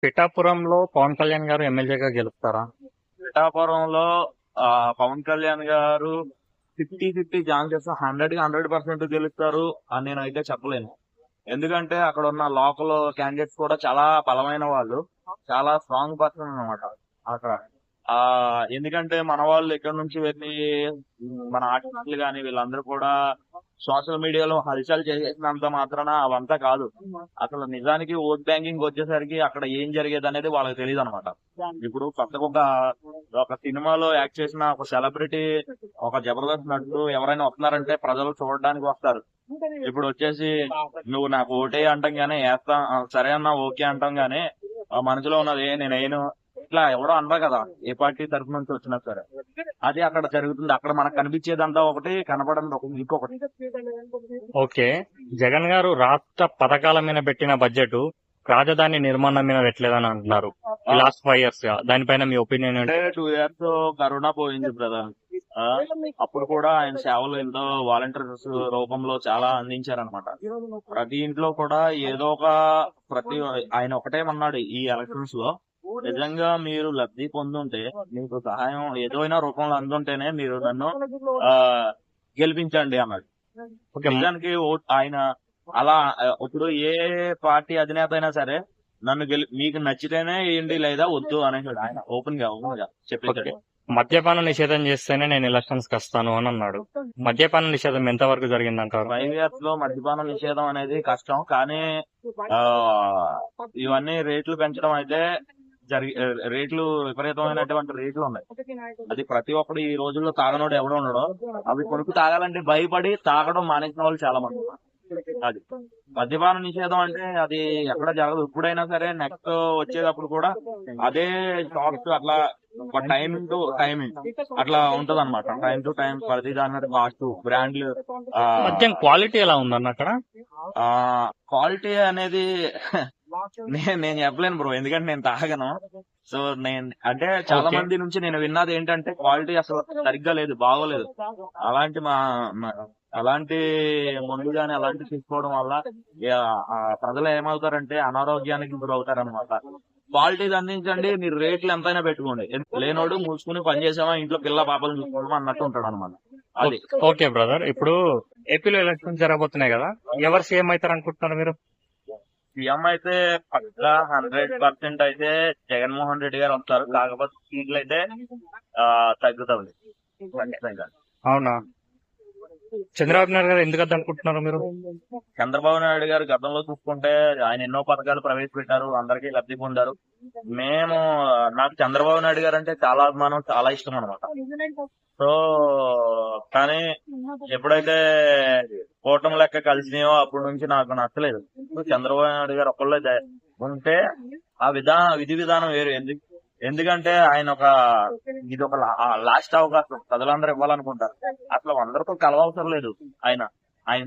పిఠాపురంలో పవన్ కళ్యాణ్ గారు ఎమ్మెల్యేగా గెలుస్తారా? పిఠాపురంలో పవన్ కళ్యాణ్ గారు 50-50 ఛాన్సెస్, 100% గెలుస్తారు అని నేనైతే చెప్పలేను. ఎందుకంటే అక్కడ ఉన్న లోకల్ క్యాండిడేట్స్ కూడా చాలా బలమైన వాళ్ళు, చాలా స్ట్రాంగ్ పర్సన్ అన్నమాట అక్కడ. ఎందుకంటే మన వాళ్ళు ఇక్కడ నుంచి వెళ్ళి మన ఆర్టిస్టులు గాని వీళ్ళందరూ కూడా సోషల్ మీడియాలో హల్చల్ చేసేసినంత మాత్రాన అవంతా కాదు. అసలు నిజానికి ఓట్ బ్యాంకింగ్ వచ్చేసరికి అక్కడ ఏం జరిగేది అనేది వాళ్ళకి తెలియదు అనమాట. ఇప్పుడు కొత్తగా ఒక సినిమాలో యాక్ట్ చేసిన ఒక సెలబ్రిటీ, ఒక జబర్దస్త్ నటుడు ఎవరైనా వస్తున్నారంటే ప్రజలు చూడడానికి వస్తారు. ఇప్పుడు వచ్చేసి నువ్వు నాకు ఓటే అంటాం గానీ వేస్తా, సరే అన్నా ఓకే అంటాం గానీ ఆ మనసులో ఉన్నది నేను ఇట్లా ఎవడో అనరు కదా, ఏ పార్టీ తరఫు నుంచి వచ్చినా సరే. అది అక్కడ జరుగుతుంది. అక్కడ మనకు కనిపించేదంతా ఒకటి, కనపడడం ఇంకొకటి. ఓకే. జగన్ గారు రాష్ట్ర పథకాల మీద పెట్టిన బడ్జెట్ రాజధాని నిర్మాణం మీద పెట్టలేదని అంటున్నారు. లాస్ట్ 5 years గా దానిపైన మీ ఒపీనియన్ అంటే ఏంటి? 2 years కరోనా పోయింది బ్రదర్. అప్పుడు కూడా ఆయన సేవలు ఎంతో వాలంటీర్స్ రూపంలో చాలా అందించారనమాట. ప్రతి ఇంట్లో కూడా ఏదో ఒక ఆయన ఒకటేమన్నాడు ఈ ఎలక్షన్స్ లో, నిజంగా మీరు లబ్ధి పొందుంటే, మీకు సహాయం ఏదైనా రూపంలో అందుంటేనే మీరు నన్ను ఆ గెలిపించండి అన్నాడు. ఓకే. నిజానికి ఆయన అలా ఇప్పుడు ఏ పార్టీ అధినేత అయినా సరే నన్ను మీకు నచ్చితేనే వేయండి లేదా వద్దు అనేసాడు ఆయన. ఓపెన్ గా చెప్పేశాడు. మద్యపాన నిషేధం చేస్తేనే నేను ఎలక్షన్స్ కి వస్తాను అని అన్నాడు. మద్యపాన నిషేధం ఎంత వరకు జరిగిందంటారు? 5 years లో మద్యపాన నిషేధం అనేది కష్టం, కానీ ఆ ఇవన్నీ రేట్లు పెంచడం అయితే రేట్లు విపరీతమైనటువంటి రేట్లు ఉన్నాయి. అది ప్రతి ఒక్కడు ఈ రోజుల్లో తాగనోడు ఎవడో ఉన్నాడో, అవి కొనుక్కు తాగాలంటే భయపడి తాగడం మానేసిన వాళ్ళు చాలా మంది. అది మద్యపాన నిషేధం అంటే అది ఎక్కడ జరగదు. ఎప్పుడైనా సరే నెక్స్ట్ వచ్చేటప్పుడు కూడా అదే షాప్స్ అట్లా టైమింగ్ టు టైమింగ్ అట్లా ఉంటది అనమాట. టైం టు టైం ప్రతి దాని మీద కాస్ట్ బ్రాండ్లు. మద్యం క్వాలిటీ ఎలా ఉందన్న అక్కడ? క్వాలిటీ అనేది నేను చెప్పలేను బ్రో, ఎందుకంటే నేను తాగను. సో అంటే చాలా మంది నుంచి నేను విన్నది ఏంటంటే క్వాలిటీ అసలు సరిగ్గా లేదు, బాగోలేదు. అలాంటి మందు గాని అలాంటివి తీసుకోవడం వల్ల ప్రజలు ఏమవుతారంటే అనారోగ్యానికి గురవుతారు అనమాట. క్వాలిటీస్ అందించండి, మీరు రేట్లు ఎంతైనా పెట్టుకోండి. లేనోడు మూసుకుని పని చేసామా ఇంట్లో పిల్ల పాపలు చూసుకోవడం అన్నట్టు ఉంటాడు అనమాట. అది ఓకే బ్రదర్. ఇప్పుడు ఏపీలో ఎలక్షన్స్ జరగబోతున్నాయి కదా, ఎవరు సీఎం అవుతారు అనుకుంటున్నారు మీరు? సీఎం అయితే పక్కా 100% అయితే జగన్మోహన్ రెడ్డి గారు వస్తారు. కాకపోతే సీట్లు అయితే తగ్గుతుంది ఖచ్చితంగా. అవునా? చంద్రబాబు నాయుడు గారు ఎందుకు అనుకుంటున్నారు మీరు? చంద్రబాబు నాయుడు గారు గతంలో చూసుకుంటే ఆయన ఎన్నో పథకాలు ప్రవేశపెట్టారు, అందరికీ లబ్ధి పొందారు. నాకు చంద్రబాబు నాయుడు గారు అంటే చాలా అభిమానం, చాలా ఇష్టం అనమాట. సో కానీ ఎప్పుడైతే కూటమి లెక్క కలిసినాయో అప్పటి నుంచి నాకు నచ్చలేదు. చంద్రబాబు నాయుడు గారు ఒకళ్ళే ఉంటే ఆ విధి విధానం వేరు. ఎందుకంటే ఆయన ఇది ఒక లాస్ట్ అవకాశం ప్రజలందరూ ఇవ్వాలనుకుంటారు. అసలు అందరితో కలవవసరం లేదు ఆయన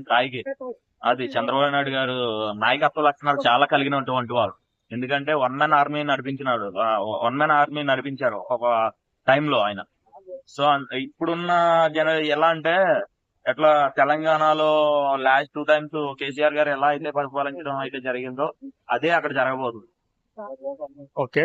స్థాయికి. అది చంద్రబాబు నాయుడు గారు నాయకత్వ లక్షణాలు చాలా కలిగినటువంటి వారు. ఎందుకంటే వన్ మ్యాన్ ఆర్మీ నడిపించారు ఒక టైంలో ఆయన. సో ఇప్పుడున్న ఎలా అంటే ఎట్లా తెలంగాణలో లాస్ట్ 2 times కేసీఆర్ గారు ఎలా అయితే పరిపాలించడం అయితే జరిగిందో అదే అక్కడ జరగబోతుంది. ఓకే.